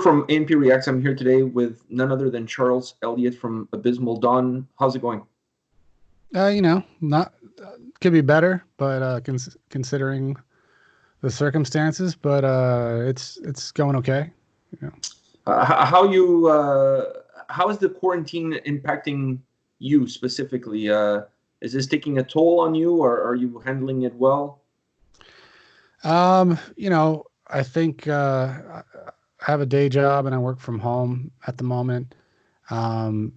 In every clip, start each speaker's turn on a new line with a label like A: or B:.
A: from A&P-REACTS. I'm here today with none other than Charles Elliott from Abysmal. Don, how's it going?
B: Not could be better, but considering the circumstances, but it's going okay. You know.
A: How is the quarantine impacting you specifically? Is this taking a toll on you, or are you handling it well?
B: I think I have a day job and I work from home at the moment. Um,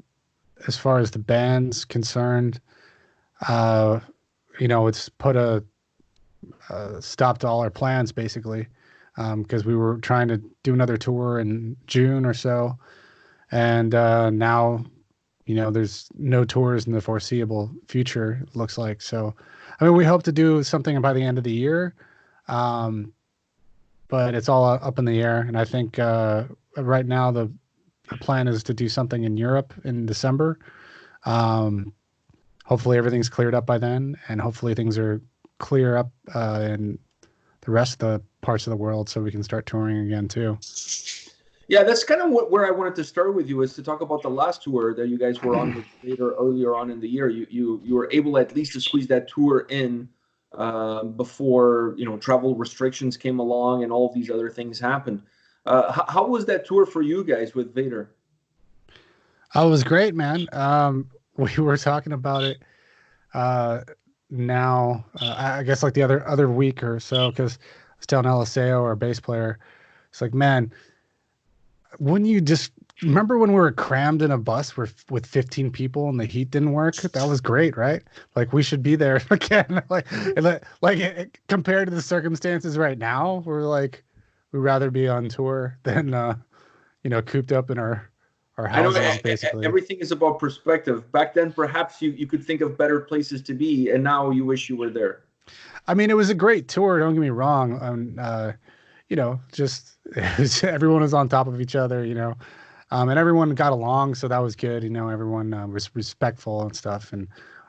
B: as far as the band's concerned, uh, it's put a stop to all our plans basically, because we were trying to do another tour in June or so, and now, there's no tours in the foreseeable future, it looks like. So, I mean, we hope to do something by the end of the year. Um, but it's all up in the air. And I think right now the plan is to do something in Europe in December. Um, hopefully everything's cleared up by then, and hopefully things are clear up in the rest of the parts of the world, so we can start touring again too.
A: Yeah, that's kind of where I wanted to start with you, is to talk about the last tour that you guys were on with later earlier on in the year. You were able at least to squeeze that tour in before travel restrictions came along and all of these other things happened. How was that tour for you guys with Vader?
B: Oh, it was great, man. We were talking about it now, I guess like the other week or so, because I was telling Eliseo, our bass player, it's like, man, wouldn't you just remember when we were crammed in a bus with 15 people and the heat didn't work? That was great, right? Like, we should be there again. Compared to the circumstances right now, we'd rather be on tour than cooped up in our
A: I know
B: houses basically.
A: everything is about perspective. Back then, perhaps you could think of better places to be, and now you wish you were there.
B: I mean, it was a great tour, don't get me wrong. Just everyone was on top of each other, and everyone got along, so that was good. Everyone was respectful and stuff, and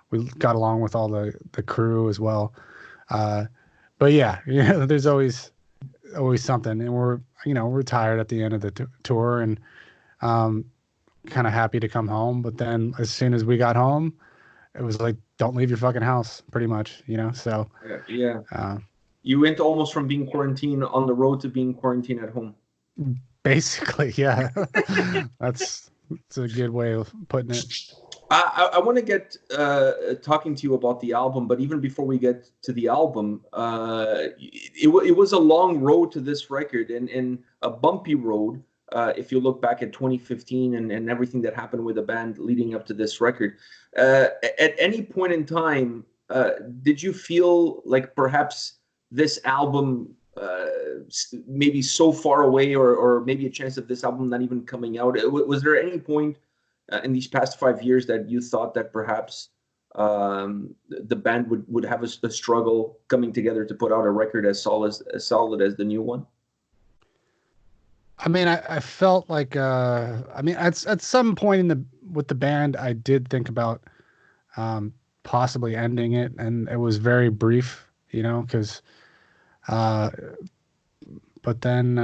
B: we got along with all the crew as well. Uh, but yeah, there's always something, and we're tired at the end of the tour, and um, kind of happy to come home. But then as soon as we got home, it was like, don't leave your fucking house, pretty much, So
A: yeah. You went almost from being quarantined on the road to being quarantined at home.
B: Basically, yeah. That's a good way of putting it.
A: I want to get talking to you about the album, but even before we get to the album, it was a long road to this record, and a bumpy road. If you look back at 2015 and everything that happened with the band leading up to this record, at any point in time, did you feel like perhaps this album maybe so far away, or maybe a chance of this album not even coming out? Was there any point in these past 5 years that you thought that perhaps the band would have a struggle coming together to put out a record as solid as the new one?
B: I mean, I felt like at some point with the band, I did think about possibly ending it, and it was very brief, because but then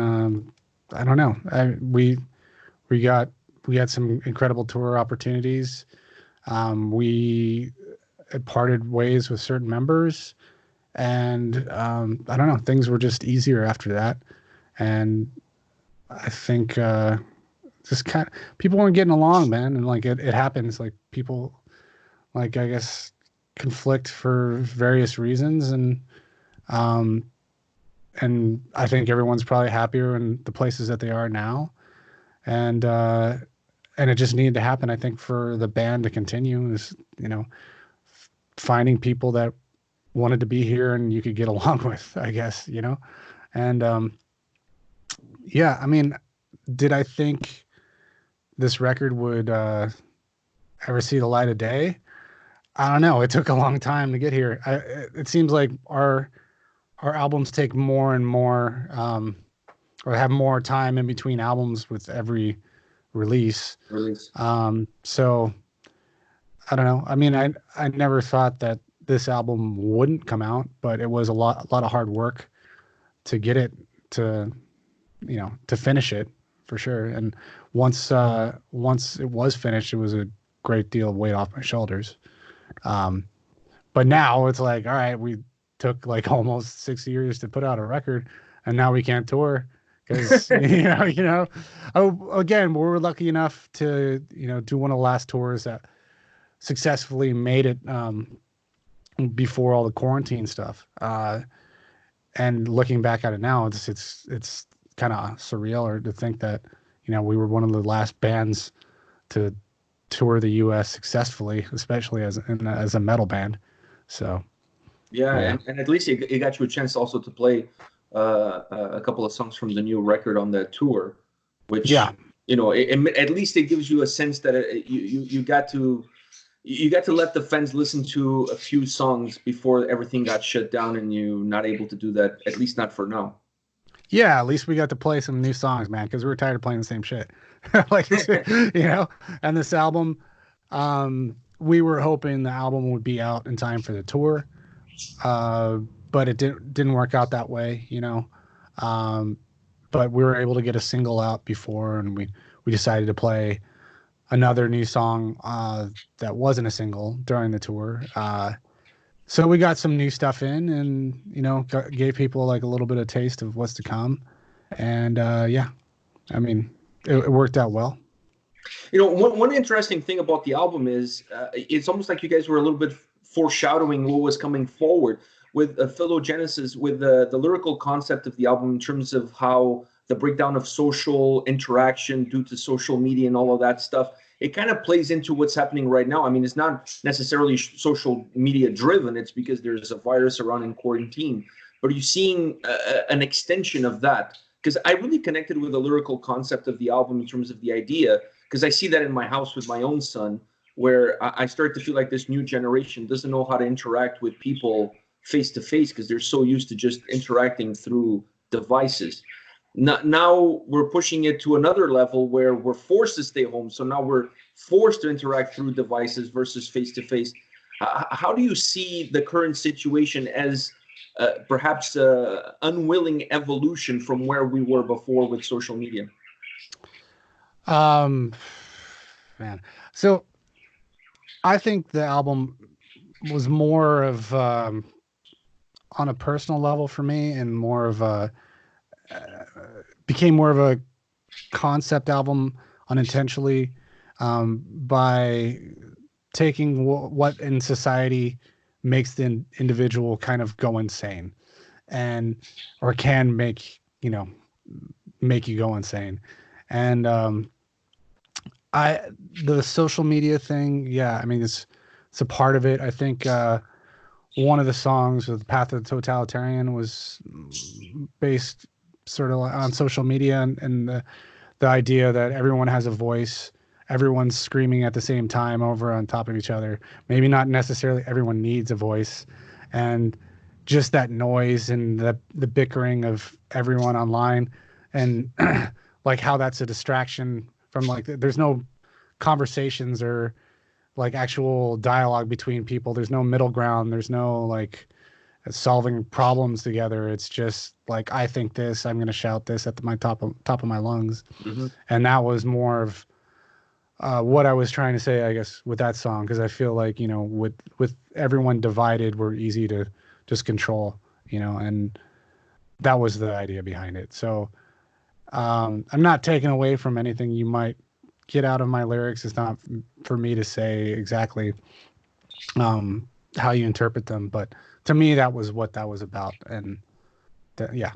B: I don't know. We had some incredible tour opportunities. We had parted ways with certain members, and I don't know. Things were just easier after that, and I think just kind of people weren't getting along, man, and like it happens. Like, people, like, I guess, conflict for various reasons, um, and I think everyone's probably happier in the places that they are now, and it just needed to happen, I think, for the band to continue. Is finding people that wanted to be here and you could get along with, I guess, and yeah, I mean, did I think this record would ever see the light of day? I don't know. It took a long time to get here. It seems like our albums take more and more, or have more time in between albums with every release. So I don't know. I mean, I never thought that this album wouldn't come out, but it was a lot of hard work to get it to finish it. for sure. And once it was finished, it was a great deal of weight off my shoulders. But now it's like, all right, we took like almost 6 years to put out a record, and now we can't tour because Oh, again, we're lucky enough to do one of the last tours that successfully made it before all the quarantine stuff. And looking back at it now, it's kind of surreal, or to think that we were one of the last bands to tour the U.S. successfully, especially as a metal band. So
A: yeah. And at least it got you a chance also to play a couple of songs from the new record on that tour, which at least it gives you a sense that you got to let the fans listen to a few songs before everything got shut down, and you're not able to do that, at least not for now.
B: Yeah, at least we got to play some new songs, man, because we were tired of playing the same shit. And this album, we were hoping the album would be out in time for the tour, but it didn't work out that way, but we were able to get a single out before, and we decided to play another new song that wasn't a single during the tour. So we got some new stuff in, and gave people like a little bit of taste of what's to come, and I mean, it worked out well.
A: One interesting thing about the album is it's almost like you guys were a little bit foreshadowing what was coming forward with Phylogenesis, with the lyrical concept of the album in terms of how the breakdown of social interaction due to social media and all of that stuff. It kind of plays into what's happening right now. I mean, it's not necessarily social media driven. It's because there's a virus around in quarantine. But are you seeing an extension of that? Because I really connected with the lyrical concept of the album in terms of the idea, because I see that in my house with my own son, where I start to feel like this new generation doesn't know how to interact with people face to face because they're so used to just interacting through devices. Now we're pushing it to another level where we're forced to stay home. So now we're forced to interact through devices versus face to face. How do you see the current situation as perhaps unwilling evolution from where we were before with social media?
B: Man, so I think the album was more of on a personal level for me, and more of a became more of a concept album unintentionally, by taking what in society makes the individual kind of go insane, or can make you go insane. And the social media thing, yeah, I mean, it's a part of it. I think one of the songs with Path of the Totalitarian was based sort of on social media, and the idea that everyone has a voice, everyone's screaming at the same time over on top of each other. Maybe not necessarily everyone needs a voice, and just that noise and the bickering of everyone online, and like how that's a distraction from, like, there's no conversations or like actual dialogue between people. There's no middle ground. There's no like solving problems together. It's just like, I think this, I'm going to shout this at my top of my lungs.
A: Mm-hmm.
B: And that was more of what I was trying to say, I guess, with that song, because I feel like, with everyone divided, we're easy to just control, and that was the idea behind it. So I'm not taking away from anything you might get out of my lyrics. It's not for me to say exactly how you interpret them, but to me, that was what that was about. And yeah,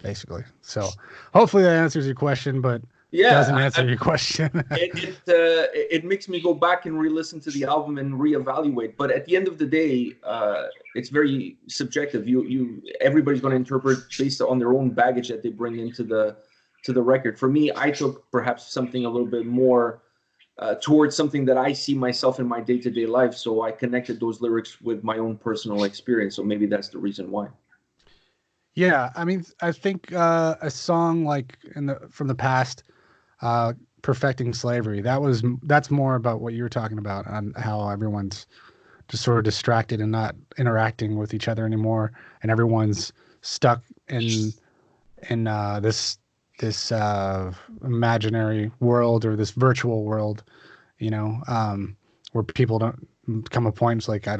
B: basically. So hopefully that answers your question, but doesn't answer your question.
A: It makes me go back and re-listen to the album and reevaluate. But at the end of the day, it's very subjective. Everybody's going to interpret based on their own baggage that they bring into the record. For me, I took perhaps something a little bit more towards something that I see myself in my day-to-day life. So I connected those lyrics with my own personal experience. So maybe that's the reason why.
B: Yeah, I mean, I think a song like from the past, Perfecting Slavery, that's more about what you were talking about, on how everyone's just sort of distracted and not interacting with each other anymore, and everyone's stuck in this this imaginary world or this virtual world, you know, where people don't come a point. It's like, I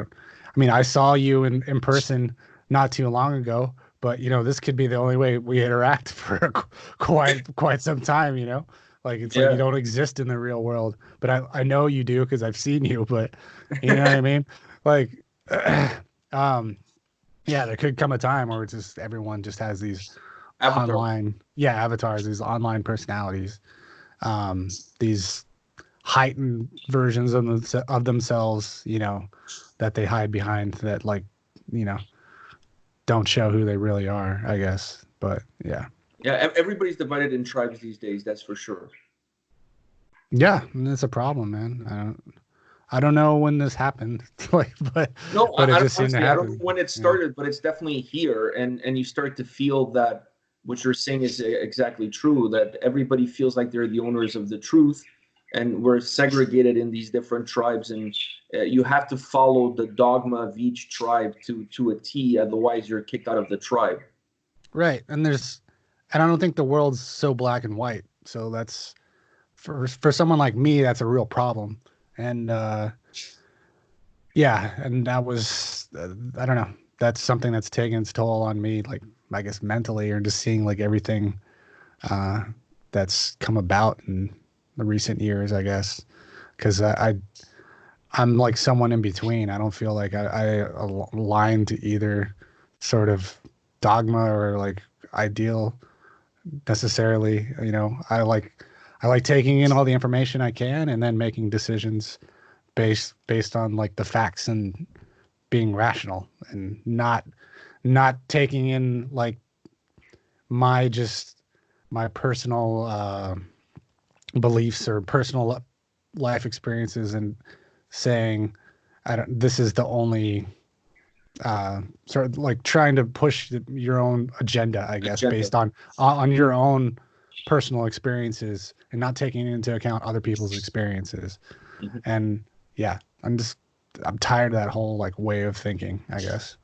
B: mean, I saw you in person not too long ago, but you know, this could be the only way we interact for quite some time, you know, like it's like you
A: Yeah,
B: don't exist in the real world, but I know you do because I've seen you, but you know what I mean? Like, um, yeah, there could come a time where it's just everyone just has these
A: Avatar.
B: online, yeah, avatars, these online personalities, these heightened versions of themselves, you know, that they hide behind that, like, you know, don't show who they really are, I guess. But yeah.
A: Yeah, everybody's divided in tribes these days. That's for sure.
B: Yeah, and it's a problem, man. I don't know when this happened, like,
A: No,
B: but it
A: I
B: just seemed to
A: honestly, I don't know
B: happen.
A: when it
B: Yeah.
A: started, but it's definitely here, and you start to feel that what you're saying is exactly true. That everybody feels like they're the owners of the truth, and we're segregated in these different tribes, and you have to follow the dogma of each tribe to a T. Otherwise, you're kicked out of the tribe.
B: Right. And I don't think the world's so black and white. So that's for someone like me, that's a real problem. And yeah, and that was I don't know. That's something that's taken its toll on me, like I guess mentally, or just seeing like everything uh, that's come about in the recent years, I guess. Because I'm like someone in between. I don't feel like I align to either sort of dogma or like ideal necessarily. You know, I like taking in all the information I can and then making decisions based on like the facts and being rational and not taking in like my just my personal beliefs or personal life experiences and saying I don't this is the only sort of like trying to push your own agenda, I guess,
A: Agenda.
B: based on your own personal experiences and not taking into account other people's experiences.
A: Mhm.
B: And yeah, I'm tired of that whole like way of thinking, I guess.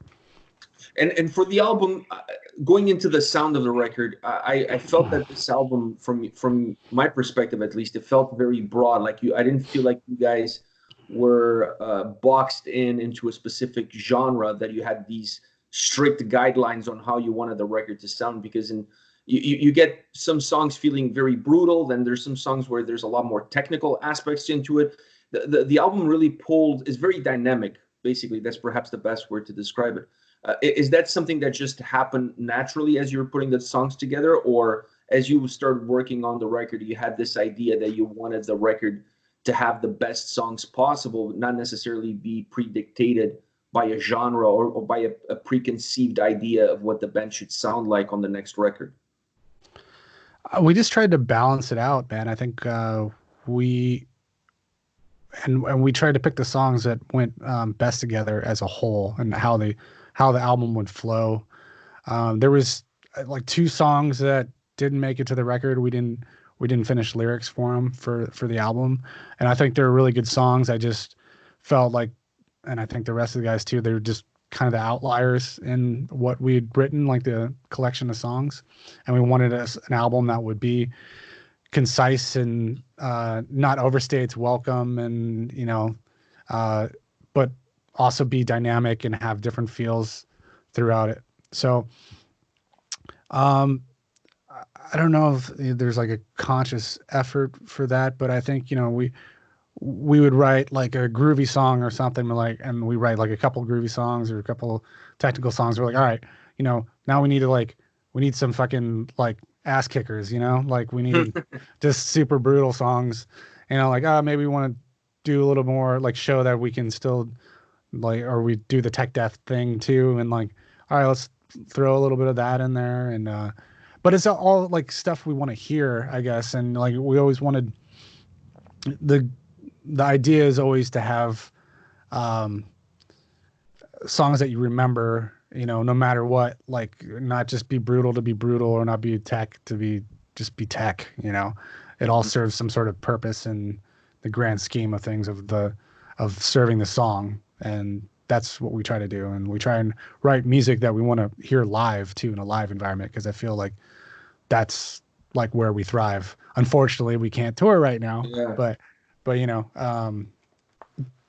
A: And for the album, going into the sound of the record, I felt that this album, from my perspective at least, it felt very broad. Like I didn't feel like you guys were boxed into a specific genre, that you had these strict guidelines on how you wanted the record to sound. Because you get some songs feeling very brutal, then there's some songs where there's a lot more technical aspects into it. The album really is very dynamic. Basically, that's perhaps the best word to describe it. Is that something that just happened naturally as you were putting the songs together, or as you started working on the record, you had this idea that you wanted the record to have the best songs possible, not necessarily be predictated by a genre or by a preconceived idea of what the band should sound like on the next record?
B: We just tried to balance it out, man. I think we and we tried to pick the songs that went best together as a whole and how the album would flow. There was like two songs that didn't make it to the record. We didn't finish lyrics for them for the album, and I think they're really good songs. I just felt like, and I think the rest of the guys too, they were just kind of the outliers in what we'd written, like the collection of songs, and we wanted an album that would be concise and not overstay its welcome, and you know, but also be dynamic and have different feels throughout it. So um, I don't know if there's like a conscious effort for that, but I think you know we would write like a groovy song or something like, and we write like a couple groovy songs or a couple technical songs. We're like, all right, you know, now we need some fucking like ass kickers, you know, like we needed just super brutal songs, you know, like, oh, maybe we want to do a little more, like show that we can still like, or we do the tech death thing too. And like, all right, let's throw a little bit of that in there. And, but it's all like stuff we want to hear, I guess. And like, we always wanted the, the idea is always to have, um, songs that you remember, you know, no matter what, like not just be brutal to be brutal or not be tech to be just be tech, you know. It all serves some sort of purpose in the grand scheme of things of serving the song. And that's what we try to do. And we try and write music that we want to hear live too in a live environment because I feel like that's like where we thrive. Unfortunately, we can't tour right now,
A: Yeah.
B: but you know,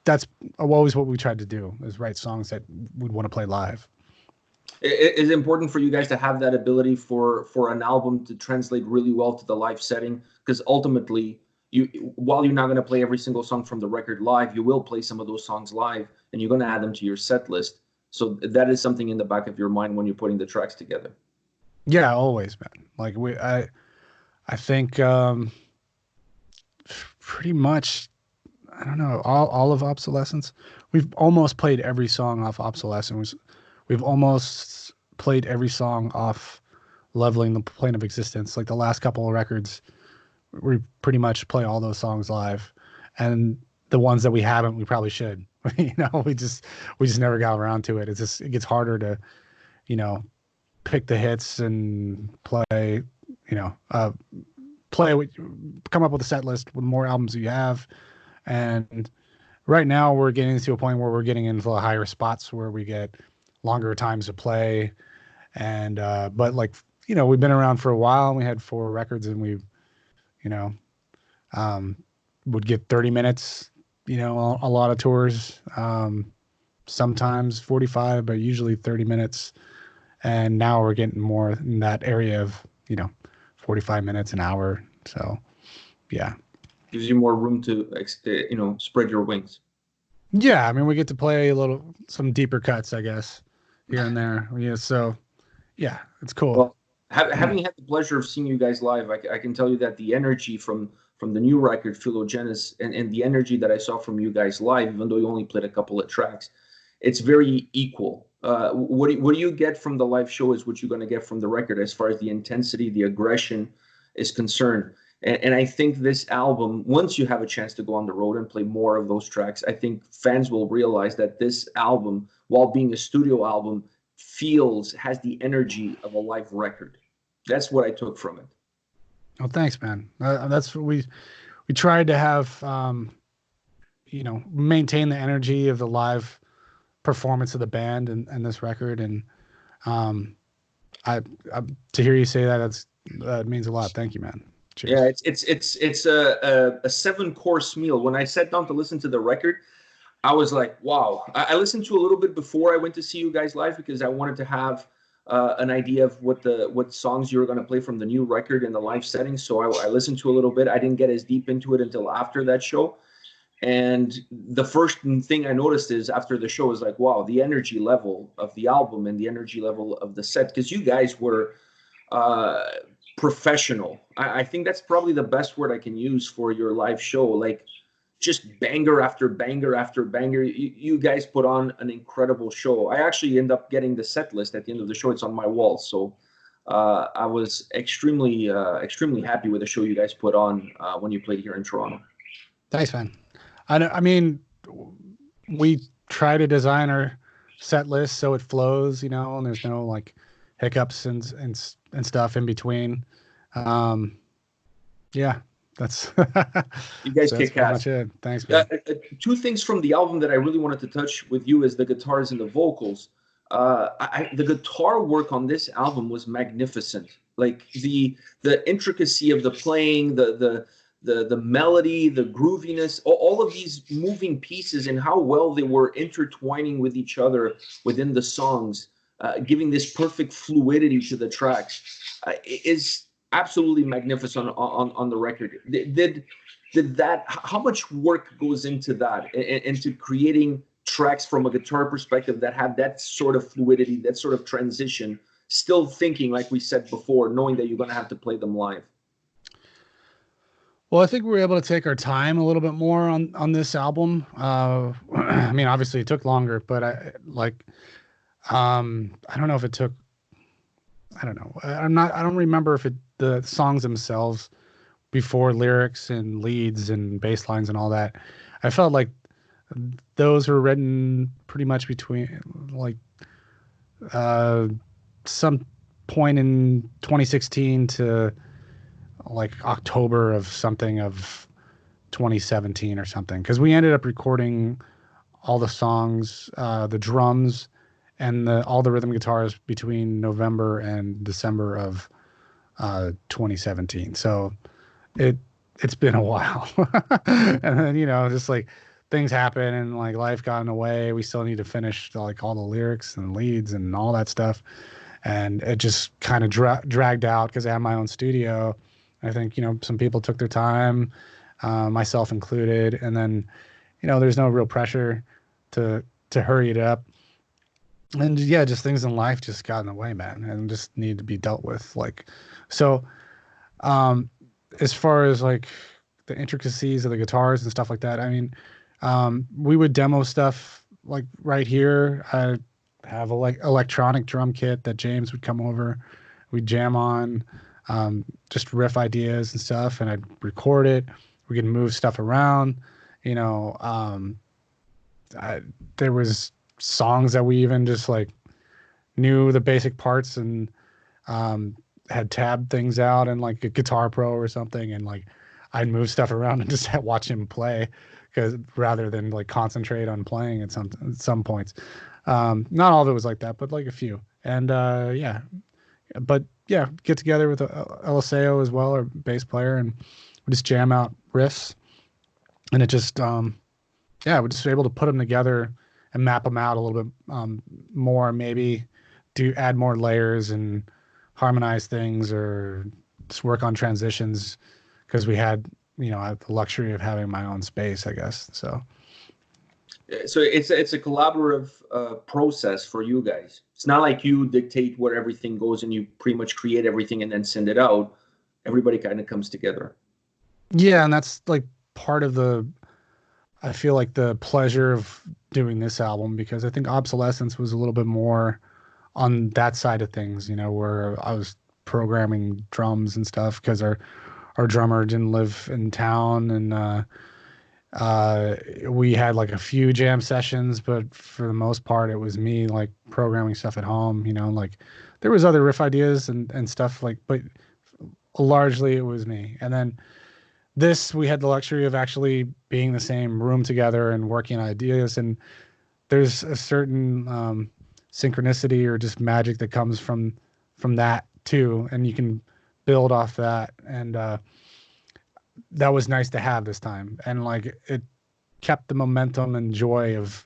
B: that's always what we tried to do, is write songs that we'd want to play live.
A: Is it important for you guys to have that ability for an album to translate really well to the live setting? Because ultimately, while you're not going to play every single song from the record live, you will play some of those songs live, and you're going to add them to your set list. So that is something in the back of your mind when you're putting the tracks together.
B: Yeah, always, man. Like I think pretty much, I don't know, all of Obsolescence. We've almost played every song off Obsolescence. We've almost played every song off Leveling the Plane of Existence. Like the last couple of records, we pretty much play all those songs live, and the ones that we haven't, we probably should. You know, we just never got around to it. It gets harder to, you know, pick the hits and play. You know, come up with a set list with more albums you have, and right now we're getting to a point where we're getting into the higher spots where we get longer times to play, and but like, you know, we've been around for a while, and we had 4 records, and we, you know, would get 30 minutes, you know, a lot of tours, sometimes 45, but usually 30 minutes. And now we're getting more in that area of, you know, 45 minutes, an hour. So, yeah.
A: Gives you more room to, you know, spread your wings.
B: Yeah, I mean, we get to play some deeper cuts, I guess, here and there. Yeah, so, yeah, it's cool.
A: Well, having had the pleasure of seeing you guys live, I can tell you that the energy from the new record, Phylogenesis, and the energy that I saw from you guys live, even though you only played a couple of tracks, it's very equal. What do you get from the live show is what you're going to get from the record as far as the intensity, the aggression is concerned. And I think this album, once you have a chance to go on the road and play more of those tracks, I think fans will realize that this album, while being a studio album, has the energy of a live record. That's what I took from it.
B: Oh, thanks, man. That's what we tried to have, you know, maintain the energy of the live performance of the band and this record. And I to hear you say that means a lot. Thank you, man. Cheers.
A: Yeah, it's a 7-course meal. When I sat down to listen to the record, I was like, wow. I listened to a little bit before I went to see you guys live because I wanted to have an idea of what songs you were going to play from the new record in the live setting. So I listened to a little bit. I didn't get as deep into it until after that show. And the first thing I noticed is after the show is like, wow, the energy level of the album and the energy level of the set, because you guys were professional. I think that's probably the best word I can use for your live show. Like, just banger after banger after banger. You guys put on an incredible show. I actually end up getting the set list at the end of the show. It's on my wall. So I was extremely happy with the show you guys put on when you played here in Toronto.
B: Thanks, man. I mean, we try to design our set list so it flows, you know, and there's no like hiccups and stuff in between. Yeah, that's
A: you guys kick ass.
B: Thanks, man.
A: 2 things from the album that I really wanted to touch with you is the guitars and the vocals. The guitar work on this album was magnificent. Like the intricacy of the playing, the melody, the grooviness, all of these moving pieces and how well they were intertwining with each other within the songs, giving this perfect fluidity to the tracks, is absolutely magnificent on the record. Did that? How much work goes into that, into creating tracks from a guitar perspective that have that sort of fluidity, that sort of transition, still thinking, like we said before, knowing that you're going to have to play them live?
B: Well, I think we were able to take our time a little bit more on this album. I mean, obviously it took longer, but I don't know if it took, I don't know. I don't remember if the songs themselves before lyrics and leads and bass lines and all that. I felt like those were written pretty much between like some point in 2016 to like October of 2017 or something, because we ended up recording all the songs, the drums and all the rhythm guitars between November and December of 2017. So it's been a while. And then, just like things happen and like life got in the way. We still need to finish like all the lyrics and leads and all that stuff. And it just kind of dragged out because I have my own studio. I think, some people took their time, myself included. And then, there's no real pressure to hurry it up. And yeah, just things in life just got in the way, man, and just need to be dealt with. Like, so, as far as like the intricacies of the guitars and stuff like that, I mean, we would demo stuff like right here. I have a like electronic drum kit that James would come over. We'd jam on, just riff ideas and stuff, and I'd record it. We could move stuff around, there was songs that we even just like knew the basic parts and had tabbed things out in like a Guitar Pro or something, and like I'd move stuff around and just watch him play, because rather than like concentrate on playing at some points. Not all of it was like that, but like a few. And yeah, but yeah, get together with Eliseo as well, our bass player, and we just jam out riffs, and it just yeah, we're just able to put them together and map them out a little bit more, maybe add more layers and harmonize things, or just work on transitions, because we had, I have the luxury of having my own space, I guess. So
A: it's a collaborative process for you guys. It's not like you dictate where everything goes and you pretty much create everything and then send it out. Everybody kind of comes together.
B: Yeah, and that's like part of I feel like the pleasure of doing this album, because I think Obsolescence was a little bit more on that side of things, where I was programming drums and stuff, because our drummer didn't live in town, and we had like a few jam sessions, but for the most part it was me like programming stuff at home. Like there was other riff ideas and stuff, like, but largely it was me. And then we had the luxury of actually being in the same room together and working on ideas, and there's a certain synchronicity or just magic that comes from that too, and you can build off that. And that was nice to have this time, and like it kept the momentum and joy of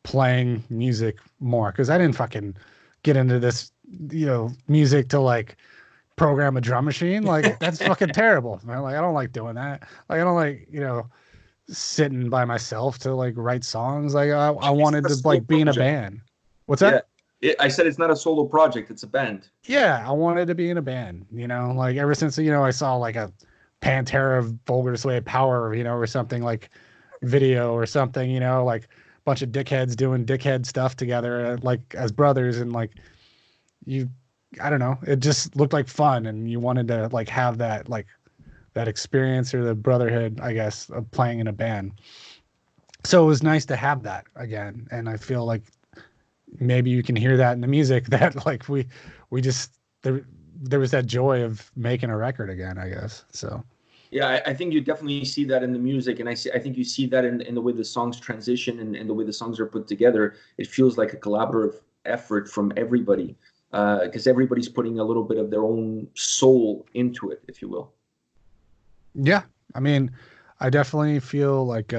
B: playing music more, because I didn't fucking get into this music to like program a drum machine. Like that's fucking terrible, man. Like I don't like doing that. Like I don't like sitting by myself to like write songs. Like I wanted to like be in a band. What's that?
A: I said it's not a solo project, it's a band.
B: Yeah, I wanted to be in a band, like ever since I saw like a Pantera Vulgar Sway Power, or something, like video or something, like a bunch of dickheads doing dickhead stuff together, like as brothers, and like I don't know, it just looked like fun, and you wanted to like have that experience, or the brotherhood, I guess, of playing in a band. So it was nice to have that again, and I feel like maybe you can hear that in the music, that like we just there was that joy of making a record again, I guess. So
A: yeah, I think you definitely see that in the music, and I think you see that in the way the songs transition and the way the songs are put together. It feels like a collaborative effort from everybody, because everybody's putting a little bit of their own soul into it, if you will.
B: Yeah, I mean, I definitely feel like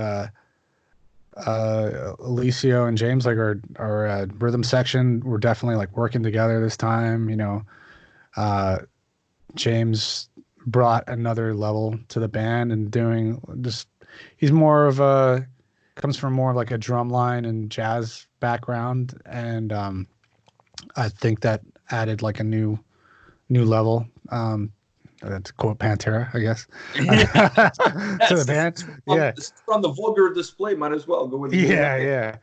B: Alicio and James, like our rhythm section, were definitely like working together this time. James brought another level to the band, and he's more of comes from more of like a drum line and jazz background, and I think that added like a new level, to quote Pantera, I guess, to the band.
A: From the vulgar display, might as well go with
B: yeah.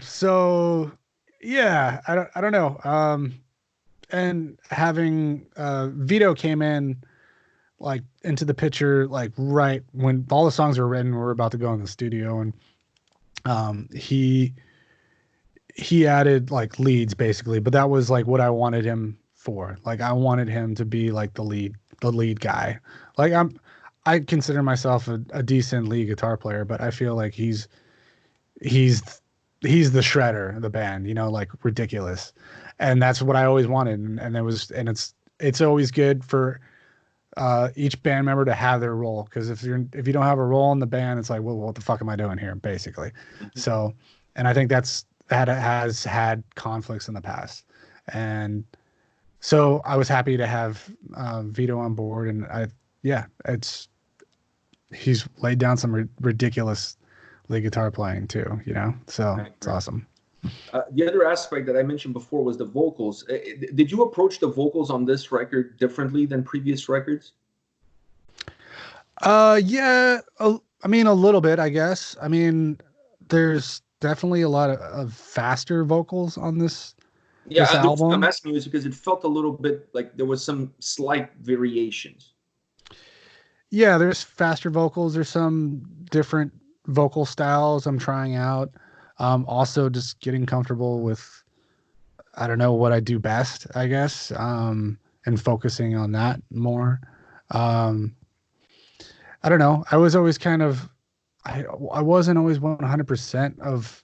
B: So yeah, I don't know. And having Vito came in like into the picture, like right when all the songs were written, we were about to go in the studio, and he added like leads basically, but that was like what I wanted him for. Like I wanted him to be like the lead guy. Like I consider myself a decent lead guitar player, but I feel like he's the shredder of the band, like ridiculous. And that's what I always wanted. And it's it's always good for each band member to have their role, because if you don't have a role in the band, it's like, well, what the fuck am I doing here, basically.
A: Mhm.
B: So, and I think that has had conflicts in the past, and so I was happy to have Vito on board, and he's laid down some ridiculous lead guitar playing too, so
A: Right,
B: it's
A: right.
B: awesome.
A: The other aspect that I mentioned before was the vocals. Did you approach the vocals on this record differently than previous records?
B: Yeah, I mean, a little bit, I guess. I mean, there's definitely a lot of faster vocals on this
A: Yeah, the reason I'm
B: album.
A: asking you is because it felt a little bit like there was some slight variations.
B: Yeah, there's faster vocals. There's some different vocal styles I'm trying out. Also just getting comfortable with, I don't know, what I do best, I guess, and focusing on that more. Um, I don't know. I was always kind of, I wasn't always 100% of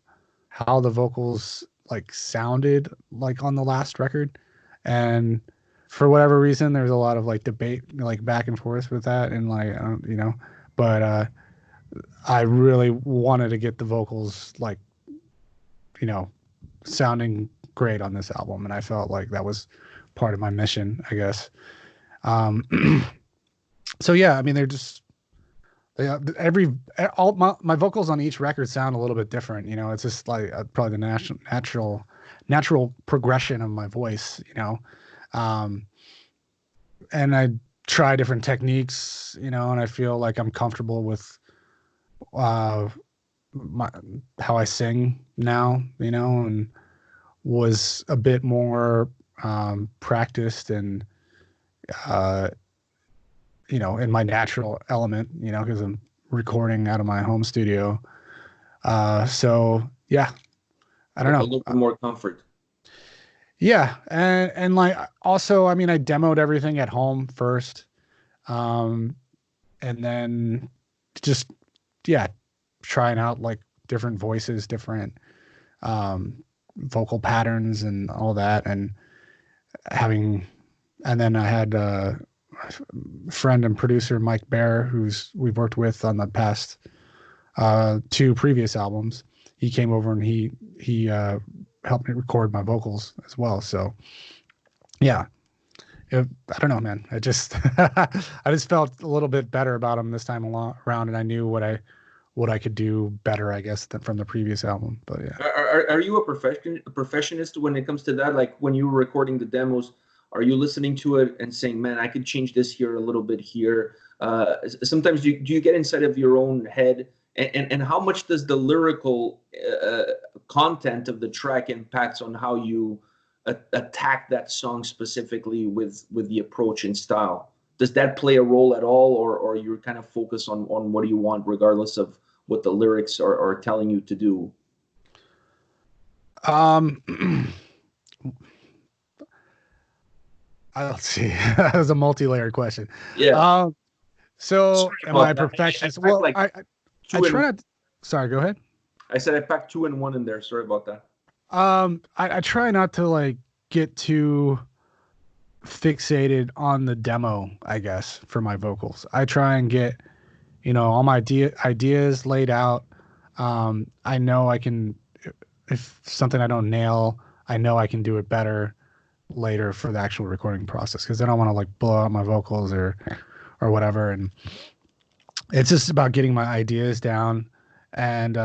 B: how the vocals like sounded like on the last record. And for whatever reason, there's a lot of like debate, like back and forth with that. And like, but, I really wanted to get the vocals like, you know, sounding great on this album. And I felt like that was part of my mission, I guess. Um, so yeah, I mean, they're just, all my vocals on each record sound a little bit different. It's just like probably the natural progression of my voice. Um, and I try different techniques. And I feel like I'm comfortable with uh, my how I sing now. And was a bit more practiced and uh, in my natural element. Because I'm recording out of my home studio. So yeah, I don't
A: Like a
B: know.
A: little bit more comfort.
B: Yeah, and like also, I mean, I demoed everything at home first, um, and then just yeah, trying out like different voices, different um, vocal patterns, and all that, and having, and then I had friend and producer Mike Bear, who's we've worked with on the past two previous albums. He came over and he helped me record my vocals as well. So yeah, I don't know, man. I just I just felt a little bit better about him this time around, and I knew what I could do better, I guess, than from the previous album. But yeah.
A: Are you a professionist when it comes to that? Like when you were recording the demos, are you listening to it and saying, "Man, I could change this here a little bit here"? Sometimes do you get inside of your own head, and how much does the lyrical content of the track impacts on how you attack that song specifically with the approach and style? Does that play a role at all, or you're kind of focused on what do you want, regardless of what the lyrics are telling you to do?
B: Um, let's see. That was a multi-layered question.
A: Yeah.
B: Um, so
A: Sorry
B: am I
A: about
B: a
A: that. I
B: perfectionist?
A: packed
B: Well,
A: like
B: I
A: two
B: try
A: and
B: not. Sorry, go ahead.
A: I said I packed two and one in there. Sorry about that.
B: I try not to like get too fixated on the demo, I guess, for my vocals. I try and get, all my ideas laid out. I know I can, if something I don't nail, I know I can do it better later for the actual recording process, because I don't want to like blow out my vocals or whatever. And it's just about getting my ideas down. And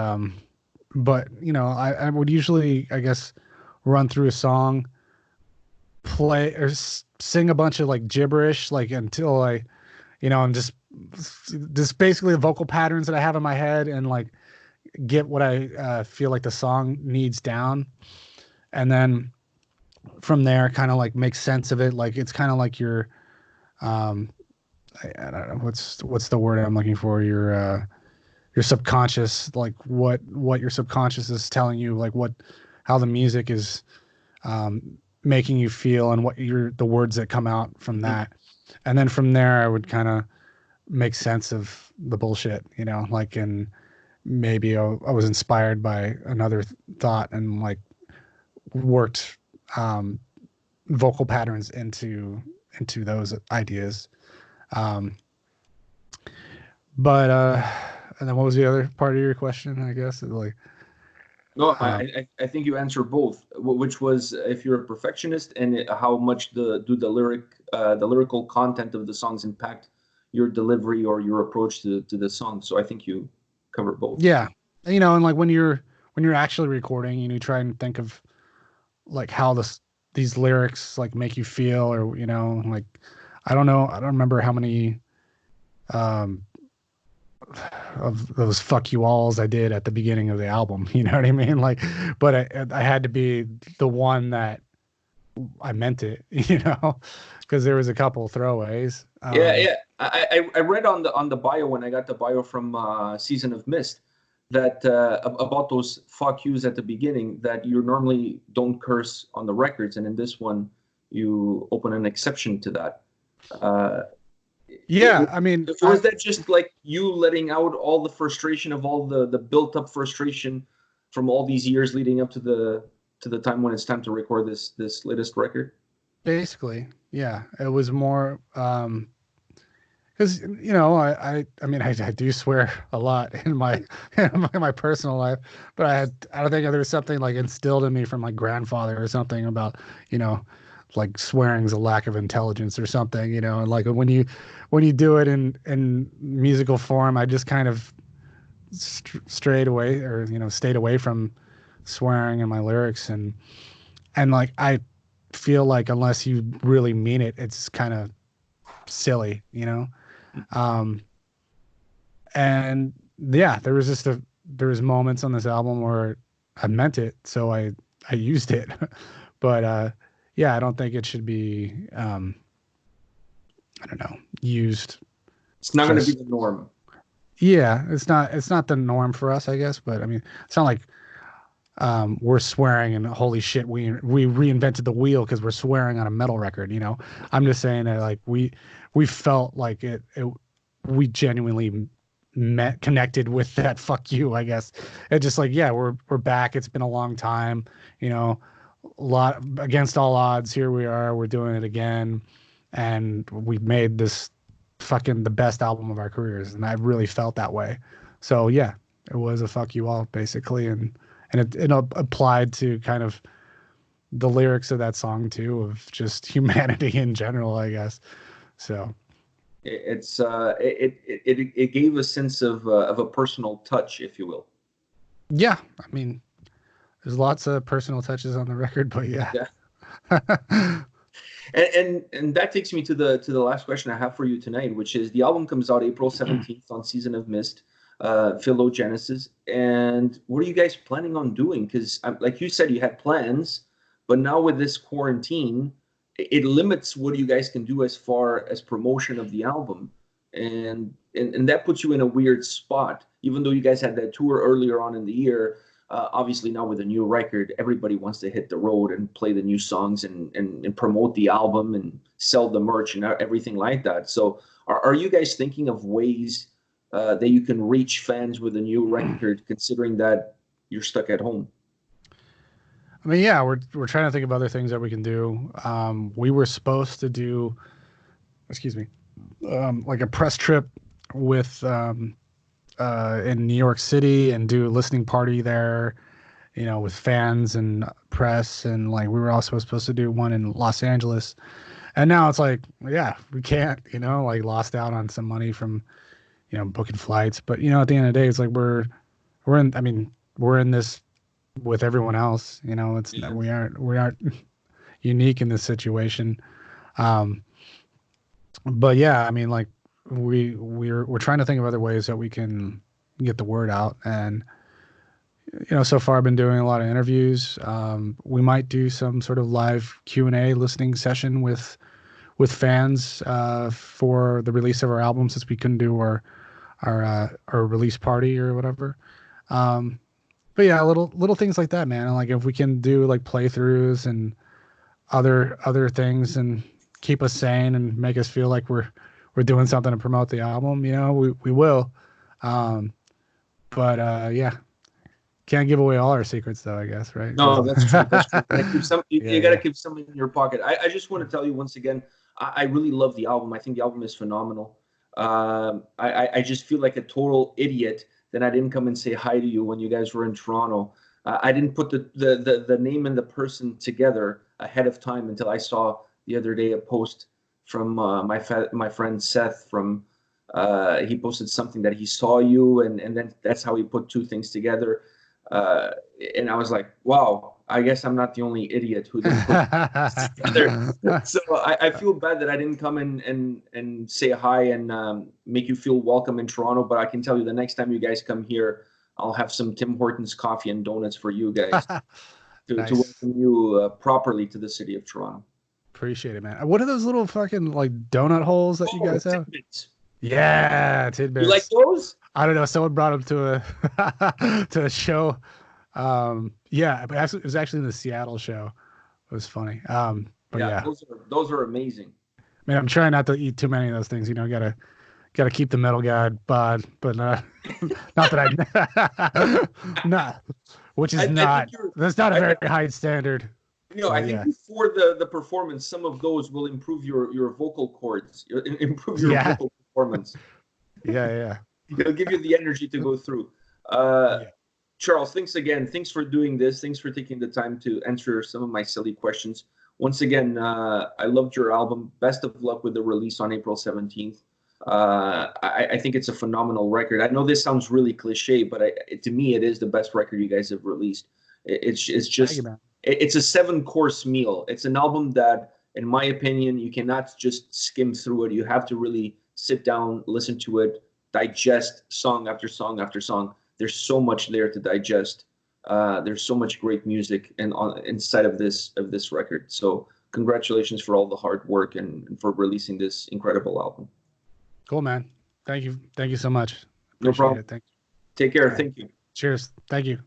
B: but I would usually, I guess, run through a song, play or sing a bunch of like gibberish, like until I'm just basically the vocal patterns that I have in my head, and like get what I feel like the song needs down. And then from there, kind of like make sense of it. Like it's kind of like um, I don't know what's the word I'm looking for. Your subconscious, like what your subconscious is telling you, like how the music is making you feel, and the words that come out from
A: Mhm.
B: that. And then from there, I would kind of make sense of the bullshit, like, and maybe I was inspired by another thought, and like worked vocal patterns into those ideas. But and then what was the other part of your question? I guess like.
A: No, I think you answered both, which was if you're a perfectionist and how much the lyrical content of the songs impact your delivery or your approach to the song. So I think you covered both.
B: Yeah, and like when you're actually recording, you try and think of like how these lyrics like make you feel, or like I don't know, I don't remember how many of those fuck you alls I did at the beginning of the album, you know what I mean? Like, but I had to be the one that I meant it, because there was a couple throwaways.
A: Yeah. I read on the bio when I got the bio from Season of Mist that about those fuck yous at the beginning, that you normally don't curse on the records, and in this one you open an exception to that.
B: I mean,
A: or is that just like you letting out all the frustration of all the built up frustration from all these years leading up to the time when it's time to record this latest record?
B: Basically, yeah. It was more because I mean I do swear a lot in my my personal life, but I don't think there was something like instilled in me from my grandfather or something about like swearing's a lack of intelligence or something, and like when you do it in musical form, I just kind of strayed away, or stayed away from swearing in my lyrics, and like I feel like unless you really mean it, it's kind of silly, and yeah, there was moments on this album where I meant it, so I used it, but yeah, I don't think it should be I don't know, used.
A: It's not going to be the norm.
B: Yeah, it's not the norm for us, I guess, but I mean, it's not like we're swearing and holy shit, we reinvented the wheel because we're swearing on a metal record, I'm just saying that like we felt like we genuinely connected with that fuck you, I guess. It's just like, yeah, we're back, it's been a long time, a lot against all odds, here we are, we're doing it again, and we made this fucking the best album of our careers, and I really felt that way. So yeah, it was a fuck you all basically, and it applied to kind of the lyrics of that song too, of just humanity in general, I guess. So
A: it's it gave a sense of a personal touch, if you will.
B: Yeah, I mean, there's lots of personal touches on the record, but yeah.
A: And that takes me to the last question I have for you tonight, which is the album comes out April 17th on Season of Mist, Phylogenesis. And what are you guys planning on doing? Because like you said, you had plans, but now with this quarantine, it limits what you guys can do as far as promotion of the album. And that puts you in a weird spot, even though you guys had that tour earlier on in the year. Obviously now with a new record, everybody wants to hit the road and play the new songs and promote the album and sell the merch and everything like that. So are you guys thinking of ways that you can reach fans with a new record, considering that you're stuck at home?
B: I mean, yeah, we're trying to think of other things that we can do. We were supposed to do, excuse me, like a press trip with in New York City and do a listening party there, with fans and press, and like we were also supposed to do one in Los Angeles, and now it's like, yeah, we can't, like lost out on some money from, booking flights, but at the end of the day, it's like we're in this with everyone else, it's we aren't unique in this situation, but yeah, I mean, like we're trying to think of other ways that we can get the word out, and so far I've been doing a lot of interviews. We might do some sort of live Q&A listening session with fans for the release of our album, since we couldn't do our release party or whatever. But yeah, little things like that, man. Like if we can do like playthroughs and other things and keep us sane and make us feel like we're doing something to promote the album, we will. But yeah, can't give away all our secrets though, I guess, right?
A: No, that's true. That's true. You got to keep some in your pocket. I just want to tell you once again, I really love the album. I think the album is phenomenal. I just feel like a total idiot that I didn't come and say hi to you when you guys were in Toronto. I didn't put the name and the person together ahead of time until I saw the other day a post from my friend Seth from he posted something that he saw you, and then that's how he put two things together. And I was like, wow, I guess I'm not the only idiot who didn't put it together. So I feel bad that I didn't come and say hi and make you feel welcome in Toronto. But I can tell you the next time you guys come here, I'll have some Tim Hortons coffee and donuts for you guys to welcome you properly to the city of Toronto.
B: Appreciate it, man. What are those little fucking like donut holes that you guys have?
A: Tidbits.
B: Yeah, tidbits.
A: You like those?
B: I don't know. Someone brought them to a show. Yeah, but it was actually in the Seattle show. It was funny. But yeah.
A: Those are amazing.
B: Man, I'm trying not to eat too many of those things. You know, gotta keep the metal guard bod, but not that not, which is that's not a very high standard.
A: You know, I think before the performance, some of those will improve your vocal cords, improve your vocal performance.
B: Yeah.
A: It'll give you the energy to go through. Charles, thanks again. Thanks for doing this. Thanks for taking the time to answer some of my silly questions. Once again, I loved your album. Best of luck with the release on April 17th. I think it's a phenomenal record. I know this sounds really cliche, but to me, it is the best record you guys have released. It's just it's a 7-course meal. It's an album that, in my opinion, you cannot just skim through it. You have to really sit down, listen to it, digest song after song after song. There's so much there to digest. There's so much great music inside of this record. So congratulations for all the hard work and for releasing this incredible album.
B: Cool, man. Thank you so much.
A: No problem.
B: Thanks.
A: Take care. Thank you.
B: Cheers. Thank you.